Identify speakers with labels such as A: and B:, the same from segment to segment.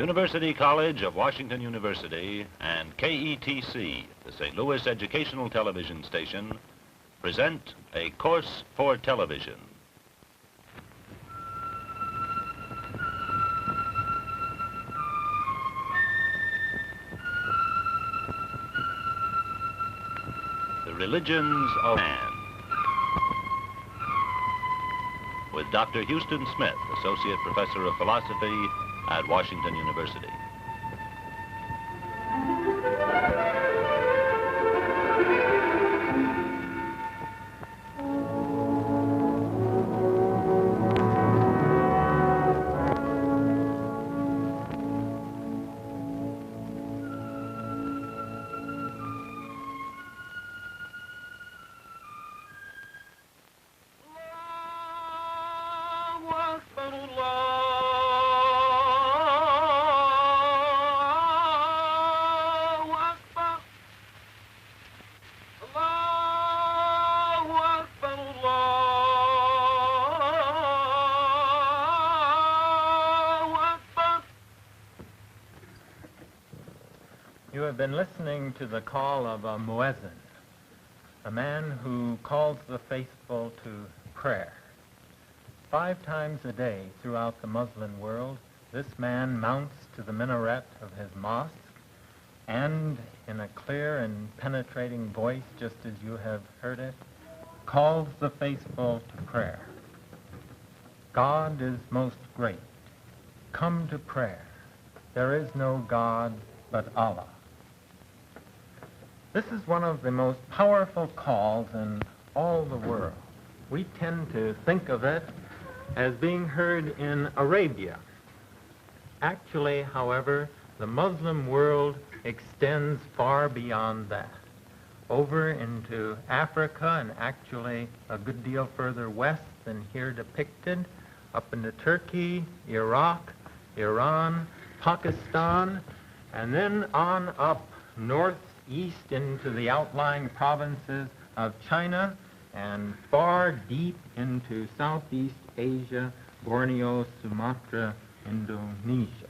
A: University College of Washington University and KETC, the St. Louis Educational Television Station, present A Course for Television. The Religions of Man, with Dr. Houston Smith, Associate Professor of Philosophy at Washington University.
B: You have been listening to the call of a muezzin, a man who calls the faithful to prayer. 5 times a day throughout the Muslim world, this man mounts to the minaret of his mosque and, in a clear and penetrating voice, just as you have heard it, calls the faithful to prayer. God is most great. Come to prayer. There is no God but Allah. This is one of the most powerful calls in all the world. We tend to think of it as being heard in Arabia. Actually, however, the Muslim world extends far beyond that, over into Africa and actually a good deal further west than here depicted, up into Turkey, Iraq, Iran, Pakistan, and then on up northeast into the outlying provinces of China and far deep into Southeast Asia, Borneo, Sumatra, Indonesia.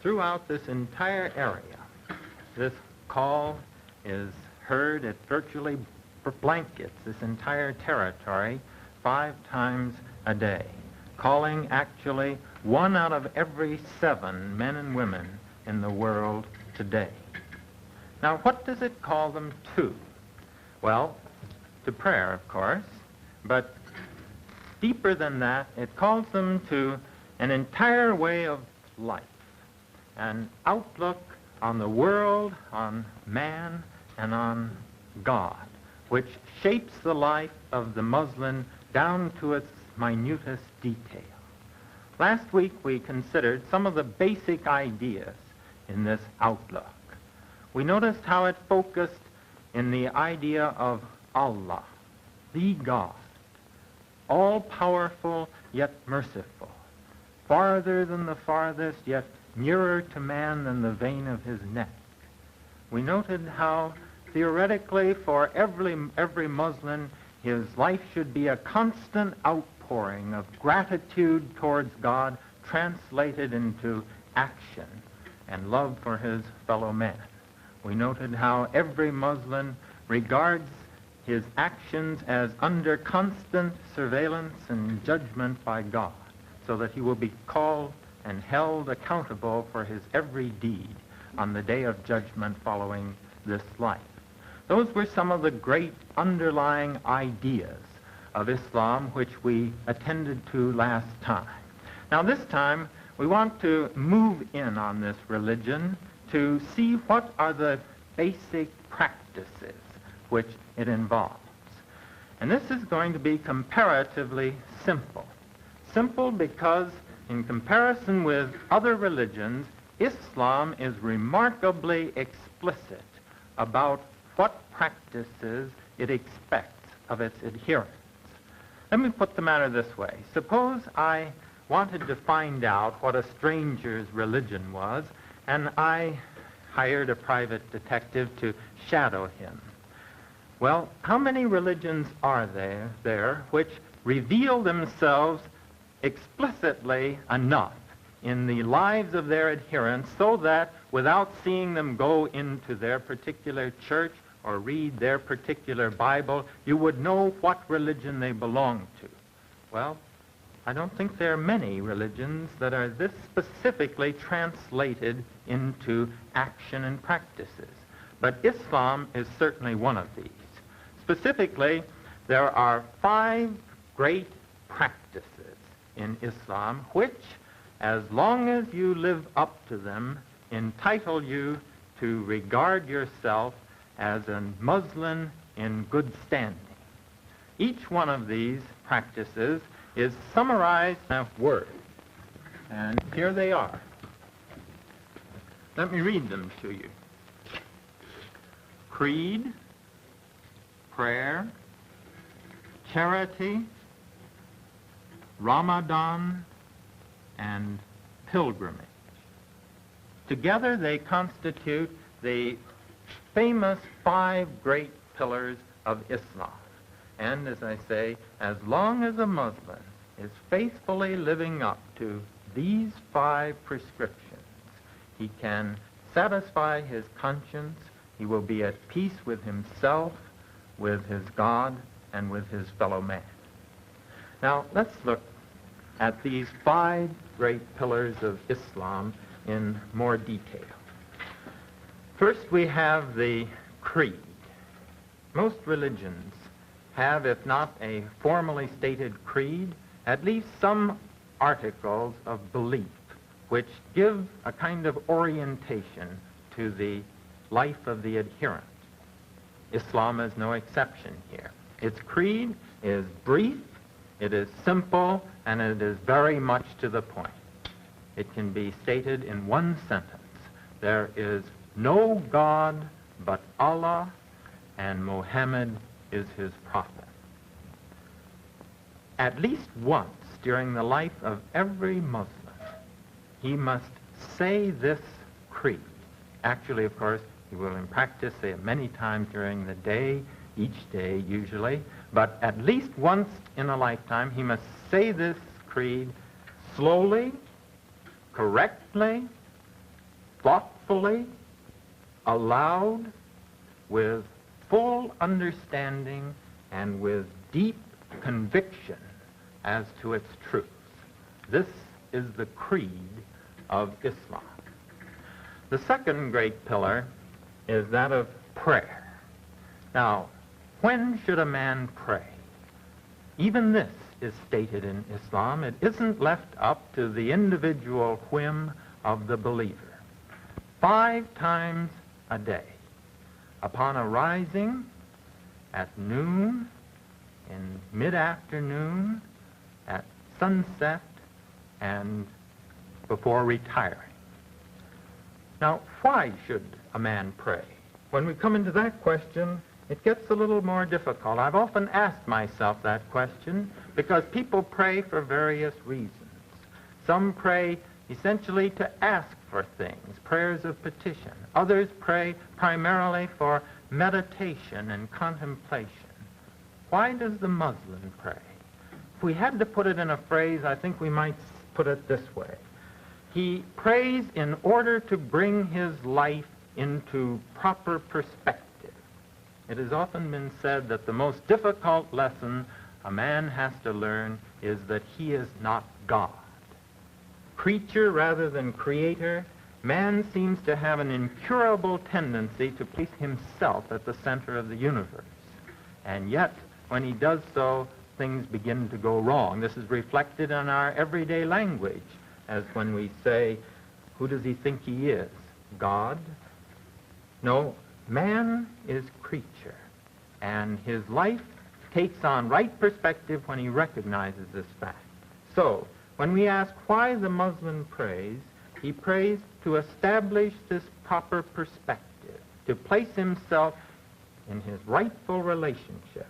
B: Throughout this entire area, this call is heard. It virtually blankets this entire territory 5 times a day, calling actually 1 out of every 7 men and women in the world today. Now, what does it call them to? Well, to prayer, of course, but deeper than that, it calls them to an entire way of life, an outlook on the world, on man, and on God, which shapes the life of the Muslim down to its minutest detail. Last week, we considered some of the basic ideas in this outlook. We noticed how it focused in the idea of Allah, the God, all-powerful yet merciful, farther than the farthest yet nearer to man than the vein of his neck. We noted how theoretically for every Muslim his life should be a constant outpouring of gratitude towards God translated into action and love for his fellow man. We noted how every Muslim regards his actions as under constant surveillance and judgment by God, so that he will be called and held accountable for his every deed on the day of judgment following this life. Those were some of the great underlying ideas of Islam which we attended to last time. Now this time we want to move in on this religion to see what are the basic practices which it involves. And this is going to be comparatively simple. Simple because in comparison with other religions, Islam is remarkably explicit about what practices it expects of its adherents. Let me put the matter this way. Suppose I wanted to find out what a stranger's religion was, and I hired a private detective to shadow him. Well, how many religions are there which reveal themselves explicitly enough in the lives of their adherents so that without seeing them go into their particular church or read their particular Bible, you would know what religion they belong to. Well, I don't think there are many religions that are this specifically translated into action and practices. But Islam is certainly one of these. Specifically, there are 5 great practices in Islam which, as long as you live up to them, entitle you to regard yourself as a Muslim in good standing. Each one of these practices is summarized in a word, and here they are. Let me read them to you. Creed, prayer, charity, Ramadan, and pilgrimage. Together they constitute the famous 5 great pillars of Islam. And as I say, as long as a Muslim is faithfully living up to these 5 prescriptions, he can satisfy his conscience, he will be at peace with himself, with his God, and with his fellow man. Now, let's look at these 5 great pillars of Islam in more detail. First, we have the creed. Most religions have, if not a formally stated creed, at least some articles of belief which give a kind of orientation to the life of the adherent. Islam is no exception here. Its creed is brief, it is simple, and it is very much to the point. It can be stated in one sentence. There is no God but Allah, and Muhammad is his prophet. At least once during the life of every Muslim, he must say this creed. Actually, of course, he will in practice say it many times during the day, each day usually, but at least once in a lifetime he must say this creed slowly, correctly, thoughtfully, aloud, with full understanding and with deep conviction as to its truth. This is the creed of Islam. The second great pillar is that of prayer. Now, when should a man pray? Even this is stated in Islam. It isn't left up to the individual whim of the believer. 5 times a day, upon arising, at noon, in mid-afternoon, at sunset, and before retiring. Now, why should a man pray? When we come into that question, it gets a little more difficult. I've often asked myself that question because people pray for various reasons. Some pray essentially to ask for things, prayers of petition. Others pray primarily for meditation and contemplation. Why does the Muslim pray? If we had to put it in a phrase, I think we might put it this way. He prays in order to bring his life into proper perspective. It has often been said that the most difficult lesson a man has to learn is that he is not God. Creature rather than creator, man seems to have an incurable tendency to place himself at the center of the universe. And yet, when he does so, things begin to go wrong. This is reflected in our everyday language, as when we say, who does he think he is? God? No, man is creature, and his life takes on right perspective when he recognizes this fact. So, when we ask why the Muslim prays, he prays to establish this proper perspective, to place himself in his rightful relationship,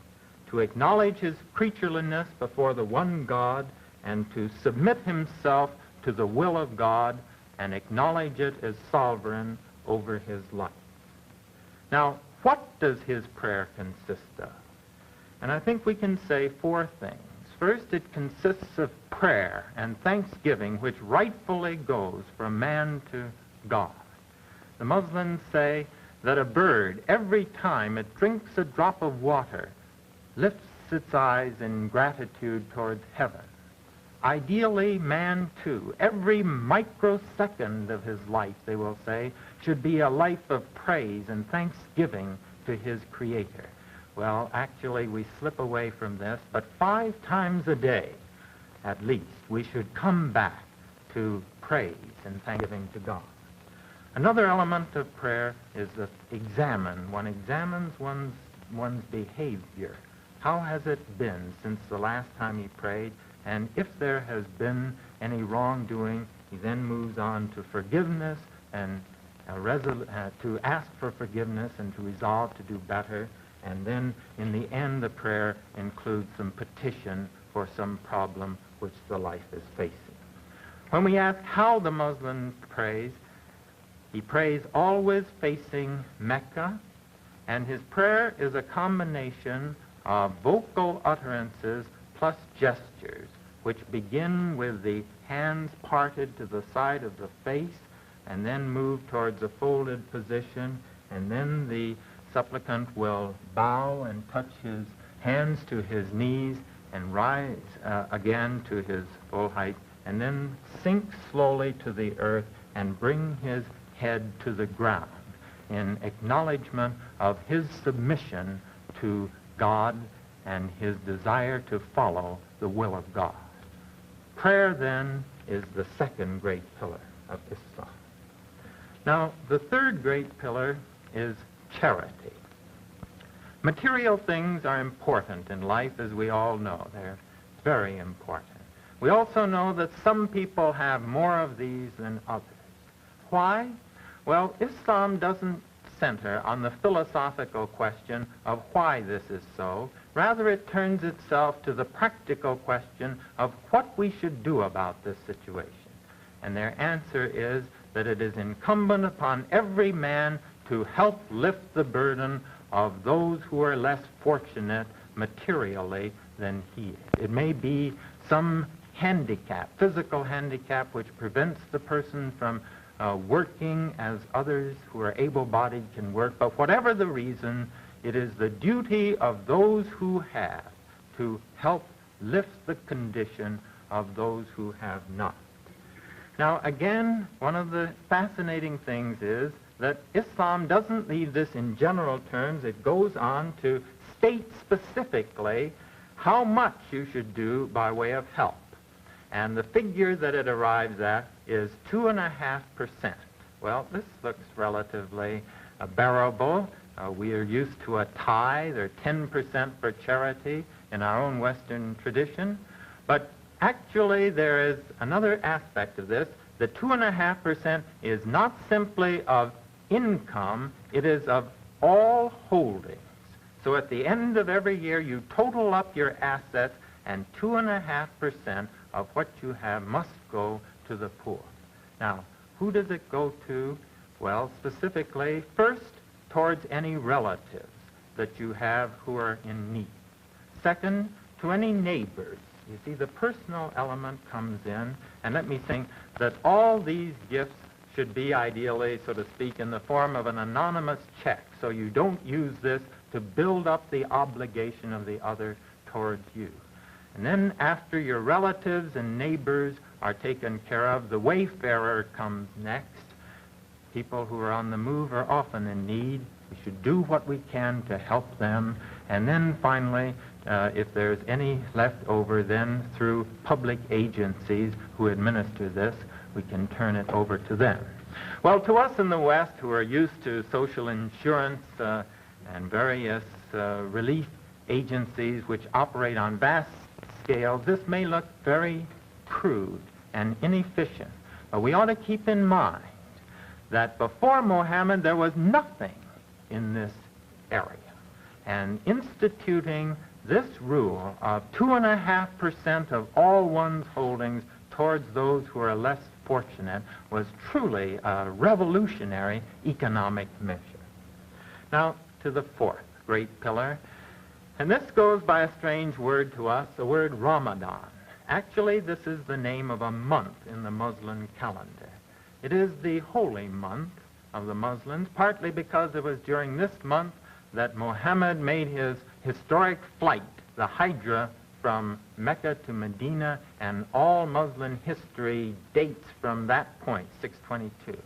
B: to acknowledge his creatureliness before the one God, and to submit himself to the will of God and acknowledge it as sovereign over his life. Now, what does his prayer consist of? And I think we can say 4 things. First, it consists of prayer and thanksgiving, which rightfully goes from man to God. The Muslims say that a bird, every time it drinks a drop of water, lifts its eyes in gratitude towards heaven. Ideally, man, too, every microsecond of his life, they will say, should be a life of praise and thanksgiving to his Creator. Well, actually, we slip away from this, but 5 times a day, at least, we should come back to praise and thanksgiving to God. Another element of prayer is to examine. One examines one's behavior. How has it been since the last time he prayed? And if there has been any wrongdoing, he then moves on to forgiveness and to ask for forgiveness and to resolve to do better. And then, in the end, the prayer includes some petition for some problem which the life is facing. When we ask how the Muslim prays, he prays always facing Mecca, and his prayer is a combination of vocal utterances plus gestures, which begin with the hands parted to the side of the face and then move towards a folded position, and then the supplicant will bow and touch his hands to his knees and rise again to his full height, and then sink slowly to the earth and bring his head to the ground in acknowledgement of his submission to God and his desire to follow the will of God. Prayer, then, is the second great pillar of Islam. Now, the third great pillar is charity. Material things are important in life, as we all know. They're very important. We also know that some people have more of these than others. Why? Well, Islam doesn't center on the philosophical question of why this is so. Rather, it turns itself to the practical question of what we should do about this situation. And their answer is that it is incumbent upon every man to help lift the burden of those who are less fortunate materially than he is. It may be some handicap, physical handicap, which prevents the person from working as others who are able-bodied can work. But whatever the reason, it is the duty of those who have to help lift the condition of those who have not. Now, again, one of the fascinating things is that Islam doesn't leave this in general terms. It goes on to state specifically how much you should do by way of help. And the figure that it arrives at is 2.5%. Well, this looks relatively bearable. We are used to a tithe, or 10% for charity in our own Western tradition. But actually, there is another aspect of this. The 2.5% is not simply of income, it is of all holdings. So at the end of every year, you total up your assets, and 2.5% of what you have must go to the poor. Now, who does it go to? Well, specifically, first, towards any relatives that you have who are in need. Second, to any neighbors. You see, the personal element comes in, and let me think that all these gifts should be ideally, so to speak, in the form of an anonymous check, so you don't use this to build up the obligation of the other towards you. And then after your relatives and neighbors are taken care of, the wayfarer comes next. People who are on the move are often in need. We should do what we can to help them. And then finally, if there's any left over, then through public agencies who administer this, we can turn it over to them. Well, to us in the West, who are used to social insurance and various relief agencies which operate on vast scales, this may look very crude and inefficient. But we ought to keep in mind that before Mohammed, there was nothing in this area. And instituting this rule of 2.5% of all one's holdings towards those who are less fortunate was truly a revolutionary economic measure. Now, to the fourth great pillar. And this goes by a strange word to us, the word Ramadan. Actually, this is the name of a month in the Muslim calendar. It is the holy month of the Muslims, partly because it was during this month that Muhammad made his historic flight, the Hijrah, from Mecca to Medina, and all Muslim history dates from that point, 622.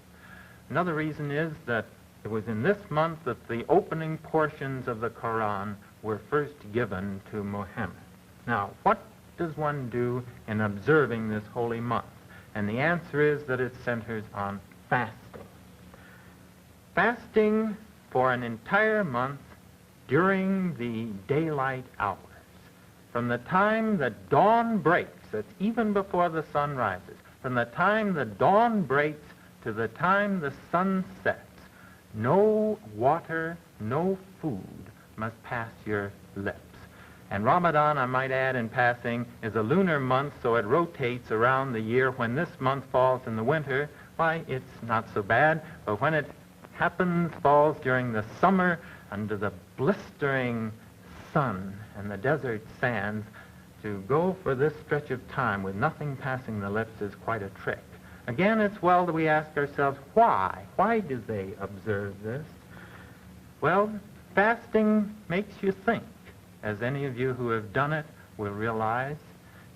B: Another reason is that it was in this month that the opening portions of the Quran were first given to Muhammad. Now, what does one do in observing this holy month? And the answer is that it centers on fasting. Fasting for an entire month during the daylight hours. From the time that dawn breaks, that's even before the sun rises, from the time the dawn breaks to the time the sun sets, no water, no food must pass your lips. And Ramadan, I might add in passing, is a lunar month, so it rotates around the year. When this month falls in the winter, why, it's not so bad. But when it falls during the summer, under the blistering sun and the desert sands, to go for this stretch of time with nothing passing the lips is quite a trick. Again, it's well that we ask ourselves, why? Why do they observe this? Well, fasting makes you think, as any of you who have done it will realize.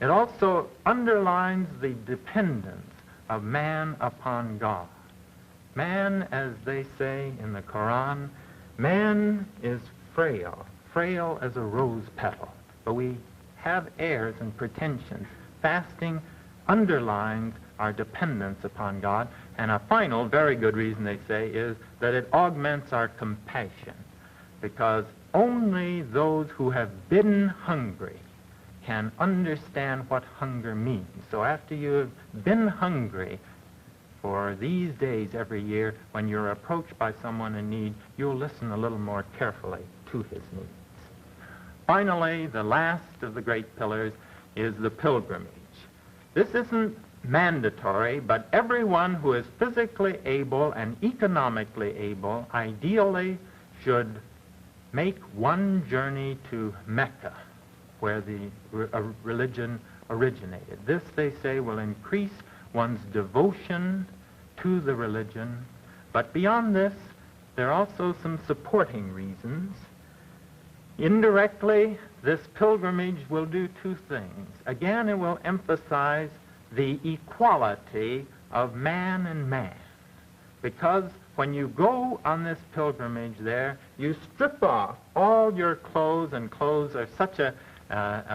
B: It also underlines the dependence of man upon God. Man, as they say in the Quran, man is frail, frail as a rose petal. But we have airs and pretensions. Fasting underlines our dependence upon God. And a final, very good reason, they say, is that it augments our compassion. Because only those who have been hungry can understand what hunger means. So after you've been hungry for these days every year, when you're approached by someone in need, you'll listen a little more carefully to his needs. Finally, the last of the great pillars is the pilgrimage. This isn't mandatory, but everyone who is physically able and economically able ideally should make one journey to Mecca, where the religion originated. This, they say, will increase one's devotion to the religion. But beyond this, there are also some supporting reasons. Indirectly, this pilgrimage will do two things. Again, it will emphasize the equality of man and man. Because when you go on this pilgrimage there, you strip off all your clothes, and clothes are such a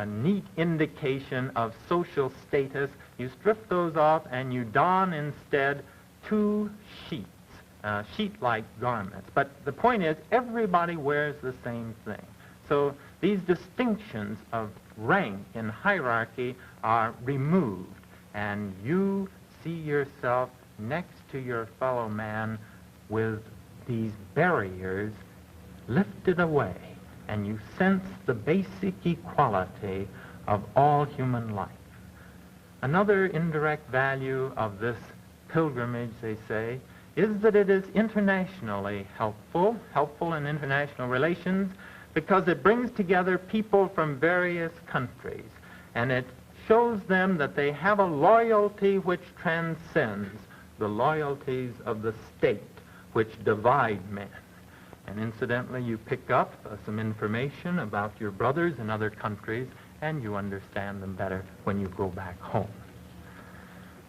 B: neat indication of social status. You strip those off and you don instead two sheets, sheet-like garments. But the point is, everybody wears the same thing. So these distinctions of rank and hierarchy are removed, and you see yourself next to your fellow man with these barriers lifted away, and you sense the basic equality of all human life. Another indirect value of this pilgrimage, they say, is that it is internationally helpful in international relations, because it brings together people from various countries, and it shows them that they have a loyalty which transcends the loyalties of the state, which divide men. And incidentally, you pick up some information about your brothers in other countries, and you understand them better when you go back home.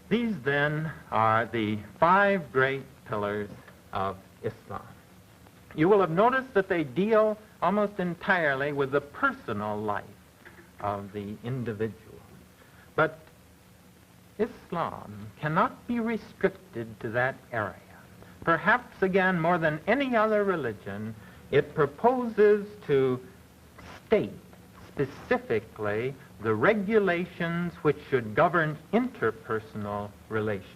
B: These, then, are the 5 great pillars of Islam. You will have noticed that they deal almost entirely with the personal life of the individual. But Islam cannot be restricted to that area. Perhaps, again, more than any other religion, it proposes to state specifically the regulations which should govern interpersonal relations.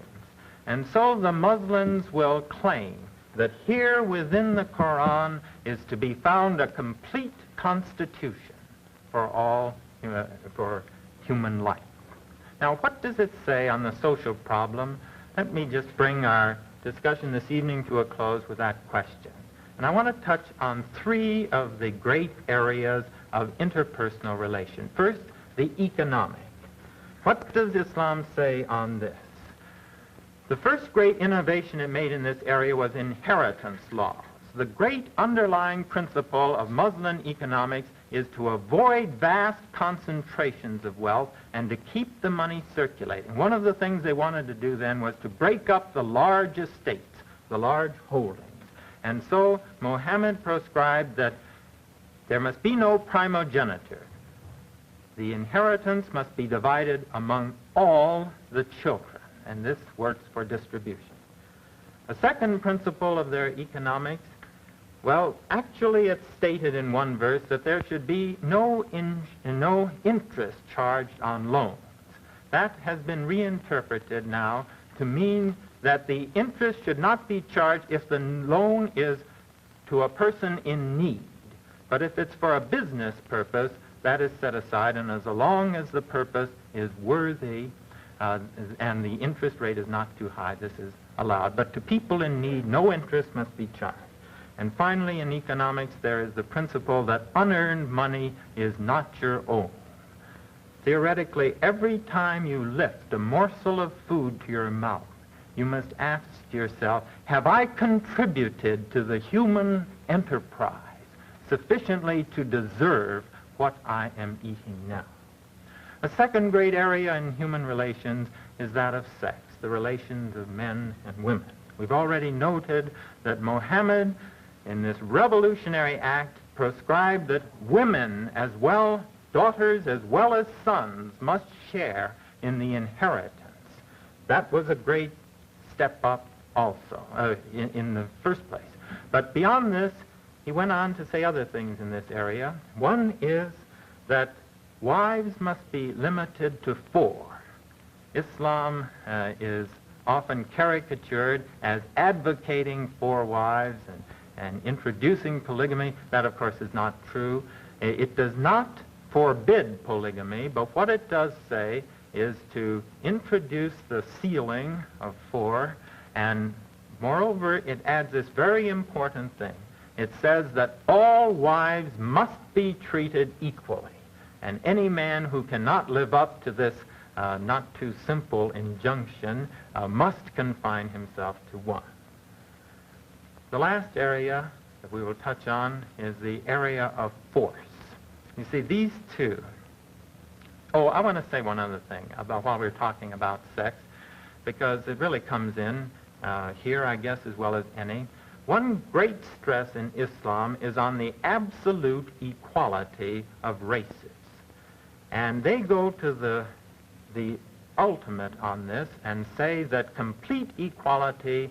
B: And so the Muslims will claim that here within the Quran is to be found a complete constitution for human life. Now, what does it say on the social problem? Let me just bring our discussion this evening to a close with that question. And I want to touch on 3 of the great areas of interpersonal relation. First, the economic. What does Islam say on this? The first great innovation it made in this area was inheritance laws. The great underlying principle of Muslim economics is to avoid vast concentrations of wealth and to keep the money circulating. One of the things they wanted to do then was to break up the large estates, the large holdings. And so Muhammad prescribed that there must be no primogeniture. The inheritance must be divided among all the children, and this works for distribution. A second principle of their economics, well, actually it's stated in one verse that there should be no interest charged on loans. That has been reinterpreted now to mean that the interest should not be charged if the loan is to a person in need. But if it's for a business purpose, that is set aside, and as long as the purpose is worthy and the interest rate is not too high, this is allowed. But to people in need, no interest must be charged. And finally, in economics, there is the principle that unearned money is not your own. Theoretically, every time you lift a morsel of food to your mouth, you must ask yourself, have I contributed to the human enterprise sufficiently to deserve what I am eating now? A second great area in human relations is that of sex, the relations of men and women. We've already noted that Muhammad, in this revolutionary act, prescribed that women as well, daughters as well as sons, must share in the inheritance. That was a great step up also in the first place. But beyond this, he went on to say other things in this area. One is that wives must be limited to 4. Islam is often caricatured as advocating 4 wives and introducing polygamy. That, of course, is not true. It does not forbid polygamy, but what it does say is to introduce the ceiling of 4, and moreover, it adds this very important thing. It says that all wives must be treated equally, and any man who cannot live up to this not too simple injunction must confine himself to 1. The last area that we will touch on is the area of force. You see, these two. Oh, I want to say one other thing about while we're talking about sex, because it really comes in here, I guess, as well as any. One great stress in Islam is on the absolute equality of races. And they go to the ultimate on this and say that complete equality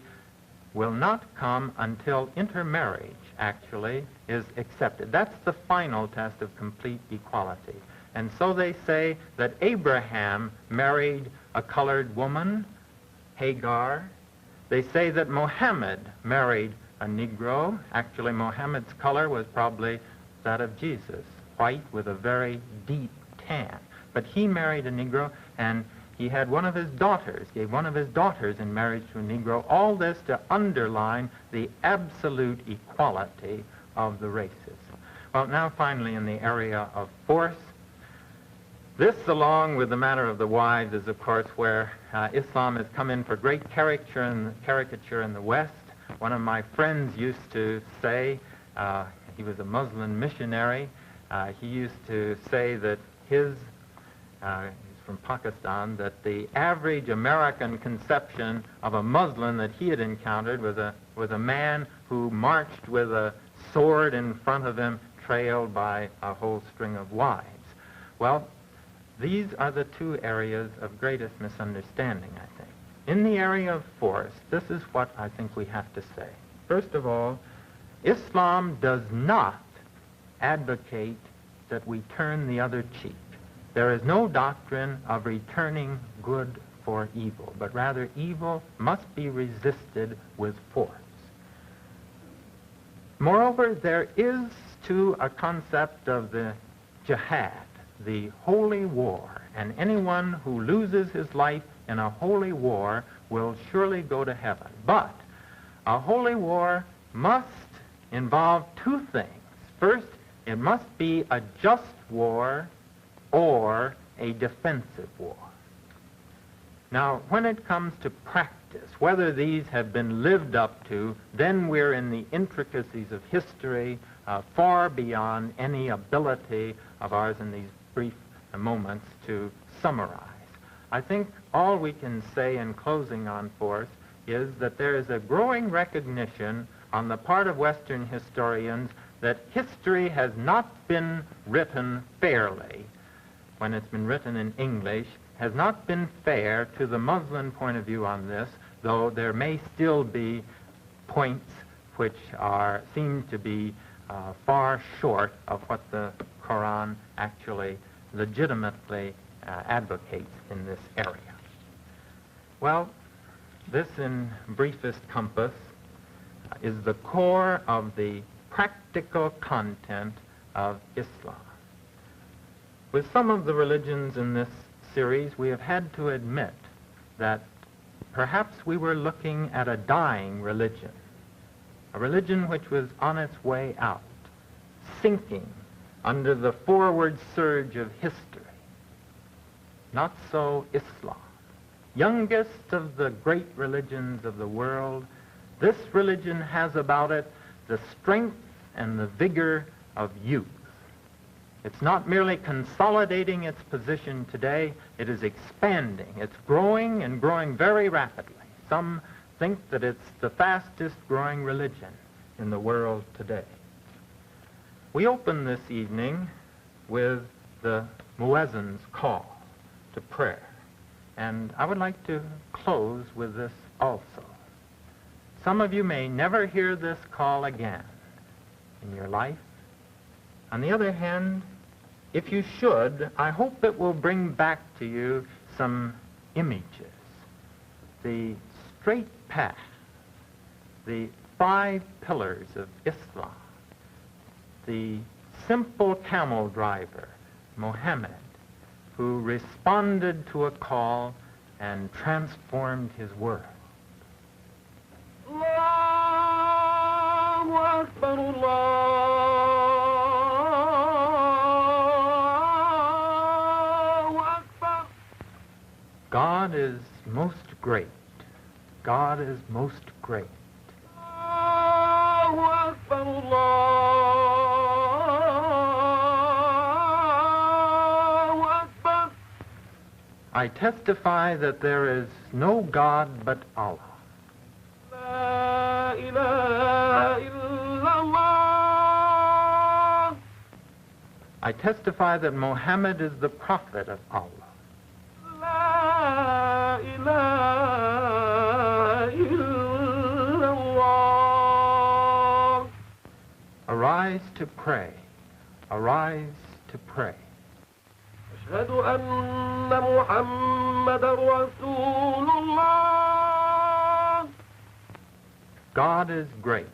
B: will not come until intermarriage, actually, is accepted. That's the final test of complete equality. And so they say that Abraham married a colored woman, Hagar. They say that Muhammad married a Negro. Actually, Muhammad's color was probably that of Jesus, white with a very deep tan. But he married a Negro, and he had one of his daughters, gave one of his daughters in marriage to a Negro. All this to underline the absolute equality of the races. Well, now finally in the area of force, this, along with the matter of the wives, is of course where Islam has come in for great caricature in the West. One of my friends used to say, he was a Muslim missionary, he used to say that he's from Pakistan, that the average American conception of a Muslim that he had encountered was a man who marched with a sword in front of him, trailed by a whole string of wives. Well, these are the 2 areas of greatest misunderstanding, I think. In the area of force, this is what I think we have to say. First of all, Islam does not advocate that we turn the other cheek. There is no doctrine of returning good for evil, but rather evil must be resisted with force. Moreover, there is, too, a concept of the jihad, the holy war, and anyone who loses his life in a holy war will surely go to heaven. But a holy war must involve 2 things. First, It must be a just war or a defensive war. Now, when it comes to practice, whether these have been lived up to, then we're in the intricacies of history, far beyond any ability of ours in these brief moments to summarize. I think all we can say in closing on force is that there is a growing recognition on the part of Western historians that history has not been written fairly. When it's been written in English, has not been fair to the Muslim point of view on this, though there may still be points which seem to be far short of what the Quran actually legitimately advocates in this area. Well, this in briefest compass is the core of the practical content of Islam. With some of the religions in this series, we have had to admit that perhaps we were looking at a dying religion, a religion which was on its way out, sinking under the forward surge of history. Not so Islam. Youngest of the great religions of the world, this religion has about it the strength and the vigor of youth. It's not merely consolidating its position today, it is expanding. It's growing and growing very rapidly. Some think that it's the fastest growing religion in the world today. We open this evening with the muezzin's call to prayer, and I would like to close with this also. Some of you may never hear this call again in your life. On the other hand, if you should, I hope it will bring back to you some images. The straight path, the 5 pillars of Islam, the simple camel driver, Muhammad, who responded to a call and transformed his world.
C: Allahu Akbar, Allahu Akbar.
B: God is most great. God is most great.
C: Allahu Akbar, Allahu Akbar.
B: I testify that there is no God but Allah.
C: La ilaha illallah.
B: I testify that Muhammad is the prophet of Allah.
C: La ilaha illallah.
B: Arise to pray. Arise to pray.
C: أشهد أن محمدًا رسول الله.
B: God is great.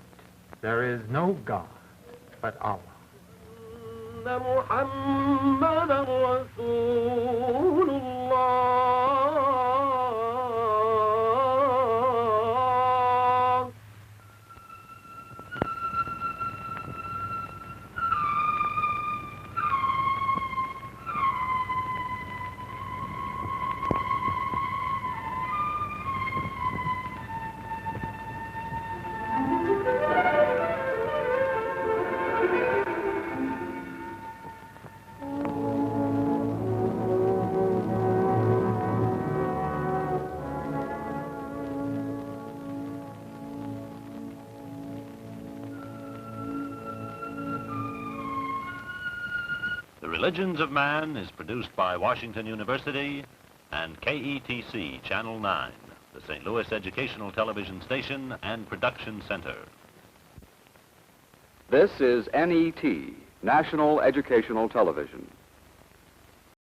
B: There is no God but Allah.
C: أن محمدًا رسول الله.
A: The Religions of Man is produced by Washington University and KETC Channel 9, the St. Louis Educational Television Station and Production Center.
D: This is NET, National Educational Television.